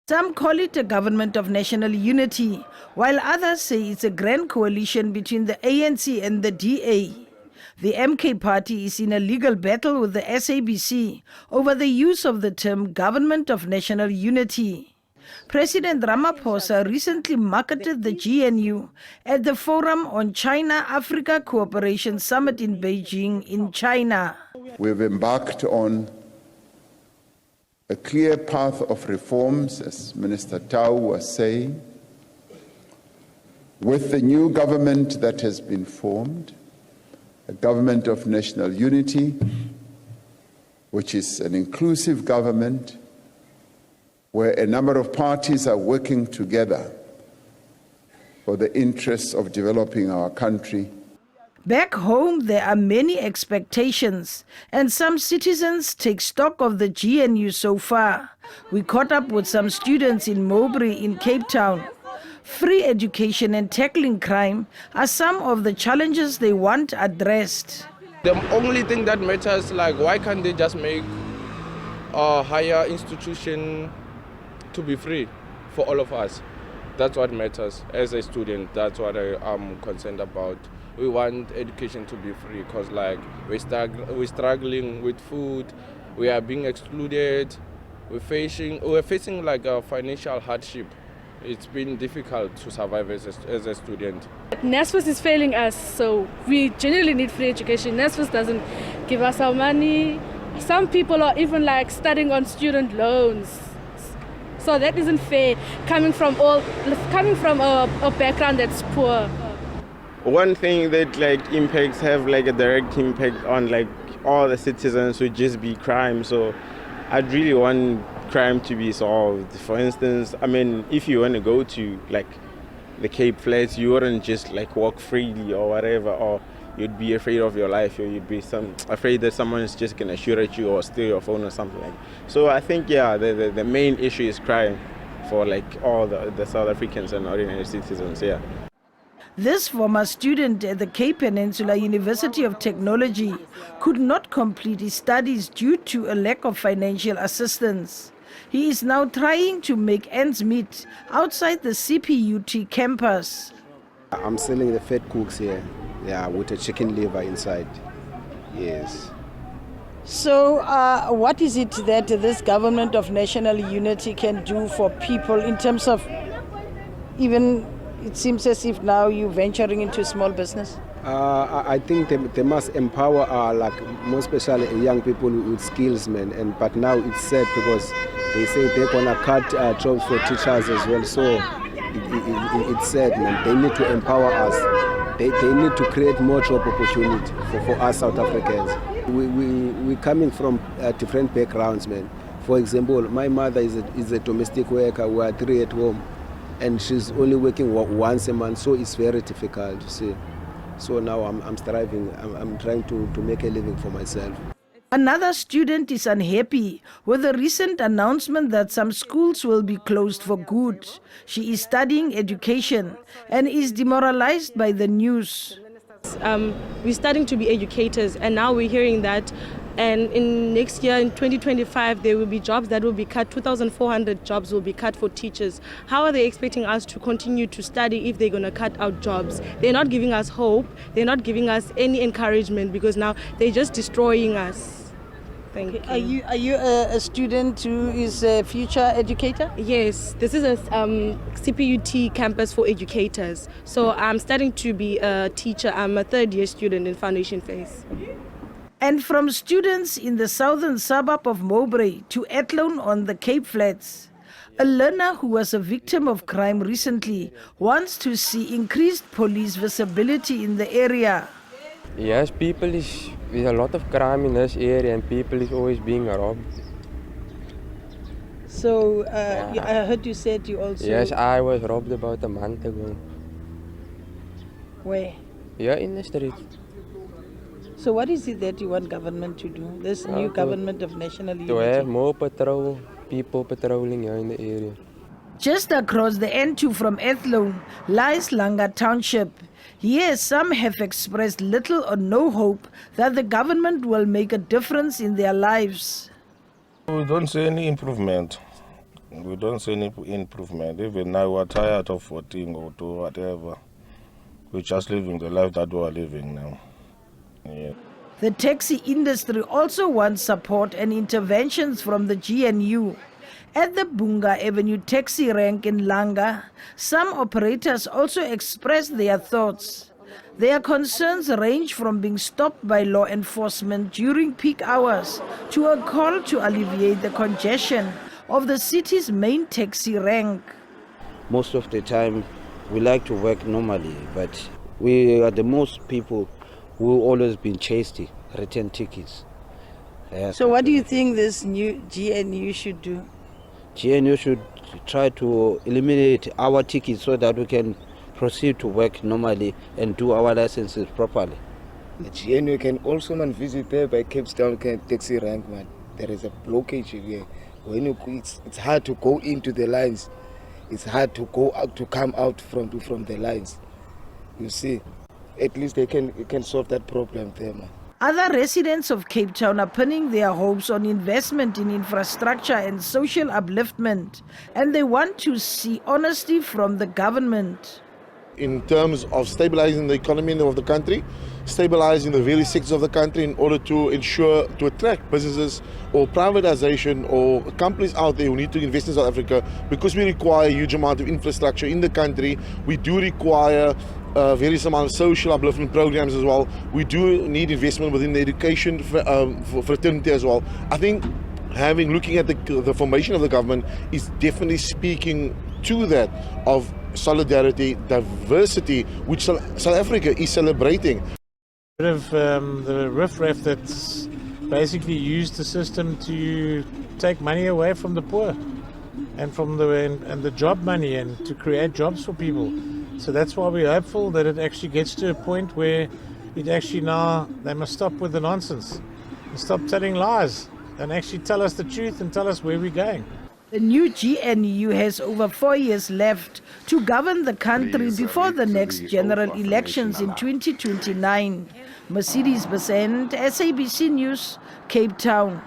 Some call it a government of national unity, while others say it's a grand coalition between the ANC and the DA. The MK party is in a legal battle with the SABC over the use of the term government of national unity. President Ramaphosa recently marketed the GNU at the Forum on China-Africa Cooperation Summit in Beijing in China. We've embarked on a clear path of reforms, as Minister Tau was saying, with the new government that has been formed, a government of national unity, which is an inclusive government where a number of parties are working together for the interests of developing our country. Back home, there are many expectations, and some citizens take stock of the GNU so far. We caught up with some students in Mowbray in Cape Town. Free education and tackling crime are some of the challenges they want addressed. The only thing that matters, like, why can't they just make a higher institution to be free for all of us? That's what matters as a student. That's what I'm concerned about. We want education to be free because, like, we're struggling with food, we are being excluded, we're facing like a financial hardship. It's been difficult to survive as a student. NSFAS is failing us, so we genuinely need free education. NSFAS doesn't give us our money. Some people are even like studying on student loans. So that isn't fair, coming from a background that's poor. One thing that impacts have a direct impact on all the citizens would just be crime. So I'd really want crime to be solved. For instance, I mean, if you want to go to the Cape Flats, you wouldn't just walk freely or whatever, or you'd be afraid of your life, or you'd be afraid that someone is just gonna shoot at you or steal your phone or something like that. So I think the main issue is crime for all the South Africans and ordinary citizens. Yeah. This former student at the Cape Peninsula University of Technology could not complete his studies due to a lack of financial assistance. He is now trying to make ends meet outside the CPUT campus. I'm selling the fat cooks here, with a chicken liver inside. Yes. So what is it that this government of national unity can do for people in terms of even... It seems as if now you're venturing into small business. I think they must empower more especially young people with skills, man. But now it's sad because they say they're gonna cut jobs for teachers as well. So it's sad, man. They need to empower us. They need to create more job opportunity for us South Africans. We're coming from different backgrounds, man. For example, my mother is a domestic worker. We are 3 at home. And she's only working once a month, so it's very difficult, you see. So now I'm striving, I'm trying to make a living for myself. Another student is unhappy with the recent announcement that some schools will be closed for good. She is studying education and is demoralized by the news. We're starting to be educators, and now we're hearing that and in next year, in 2025, there will be jobs that will be cut. 2,400 jobs will be cut for teachers. How are they expecting us to continue to study if they're going to cut out jobs? They're not giving us hope. They're not giving us any encouragement because now they're just destroying us. Thank you. Are you a student who is a future educator? Yes, this is a CPUT campus for educators. So I'm starting to be a teacher. I'm a third-year student in foundation phase. And from students in the southern suburb of Mowbray to Athlone on the Cape Flats, a learner who was a victim of crime recently wants to see increased police visibility in the area. Yes, there's a lot of crime in this area and people is always being robbed. So I heard you said you also... Yes, I was robbed about a month ago. Where? Yeah, in the street. So what is it that you want government to do, this new government of national unity? To have more people patrolling here in the area. Just across the N2 from Athlone lies Langa Township. Here, some have expressed little or no hope that the government will make a difference in their lives. We don't see any improvement. We don't see any improvement. Even now we're tired of voting or do whatever. We're just living the life that we're living now. Yeah. The taxi industry also wants support and interventions from the GNU. At the Bunga Avenue taxi rank in Langa, some operators also expressed their thoughts. Their concerns range from being stopped by law enforcement during peak hours to a call to alleviate the congestion of the city's main taxi rank. Most of the time we like to work normally, but we are the most people who always been chased return tickets. So what do you think this new GNU should do? GNU should try to eliminate our tickets so that we can proceed to work normally and do our licenses properly. The GNU can also visit there by Cape Town taxi rank, man. There is a blockage here. It's hard to go into the lines. It's hard to go out, to come out from the lines. You see, at least they can solve that problem there, man. Other residents of Cape Town are pinning their hopes on investment in infrastructure and social upliftment, and they want to see honesty from the government. In terms of stabilizing the economy of the country, stabilizing the various sectors of the country in order to ensure to attract businesses or privatization or companies out there who need to invest in South Africa, because we require a huge amount of infrastructure in the country. We do require various amount of social upliftment programs as well. We do need investment within the education fraternity as well. I think looking at the formation of the government is definitely speaking to that of solidarity, diversity, which South Africa is celebrating. The riffraff that's basically used the system to take money away from the poor and from the job money and to create jobs for people. So that's why we're hopeful that it actually gets to a point where it actually now they must stop with the nonsense and stop telling lies and actually tell us the truth and tell us where we're going. The new GNU has over 4 years left to govern the country before the next general elections in 2029. Mercedes Besant, SABC News, Cape Town.